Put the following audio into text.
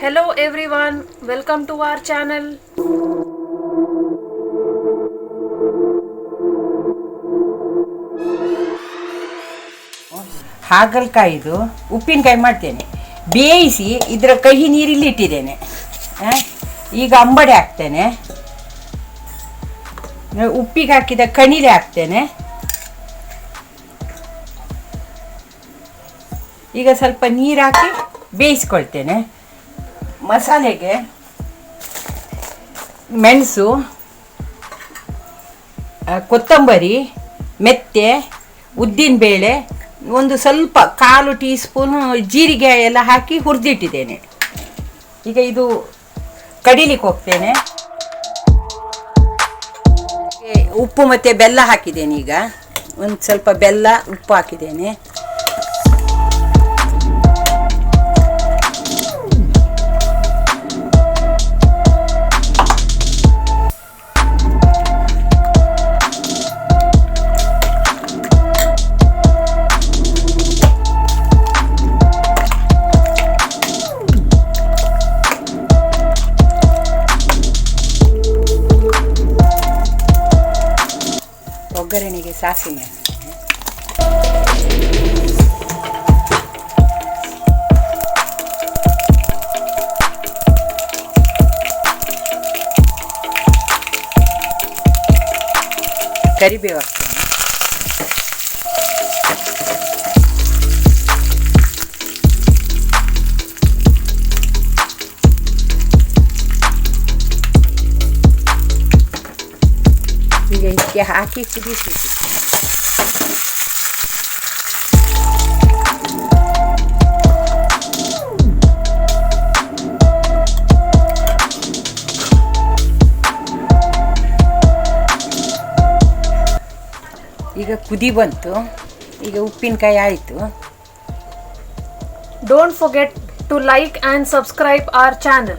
Hello everyone, welcome to our channel. ಹಾಗಲಕಾಯಿದು ಉಪ್ಪಿನಕಾಯಿ ಮಾಡ್ತೇನೆ. ಬೇಯಿಸಿ ಇದರ ಕಹಿ ನೀರಲ್ಲಿ ಇಟ್ಟಿದ್ದೇನೆ. ಈಗ ಅಂಬಡೆ ಹಾಕ್ತೇನೆ. ಉಪ್ಪಿಗೆ ಹಾಕಿದ ಕಣಿಲೆ ಹಾಕ್ತೇನೆ. ಈಗ ಸ್ವಲ್ಪ ನೀರು ಹಾಕಿ ಬೇಯಿಸ್ಕೊಳ್ತೇನೆ. ಮಸಾಲೆಗೆ ಮೆಣಸು, ಕೊತ್ತಂಬರಿ, ಮೆಂತ್ಯ, ಉದ್ದಿನಬೇಳೆ, ಒಂದು ಸ್ವಲ್ಪ 1/4 ಟೀ ಸ್ಪೂನ್ ಜೀರಿಗೆ ಎಲ್ಲ ಹಾಕಿ ಹುರಿದಿಟ್ಟಿದ್ದೇನೆ. ಈಗ ಇದು ಕಡಿಲಿಕ್ಕೆ ಹೋಗ್ತೇನೆ. ಉಪ್ಪು ಮತ್ತು ಬೆಲ್ಲ ಹಾಕಿದ್ದೇನೆ. ಈಗ ಒಂದು ಸ್ವಲ್ಪ ಬೆಲ್ಲ, ಉಪ್ಪು ಹಾಕಿದ್ದೇನೆ. ಒಗ್ಗರಣೆಗೆ ಸಾಸಿವೆ ಹಾಕ್ತೇನೆ. ಕರಿಬೇವು ಹಾಕ್ತೇನೆ. ಈಗ ಇದಕ್ಕೆ ಹಾಕಿ ಕುದಿಸಿಟ್ಟಿದ್ದೇನೆ. ಈಗ ಕುದಿ ಬಂತು. ಈಗ ಉಪ್ಪಿನಕಾಯಿ ಆಯಿತು. Don't forget to like and subscribe our channel.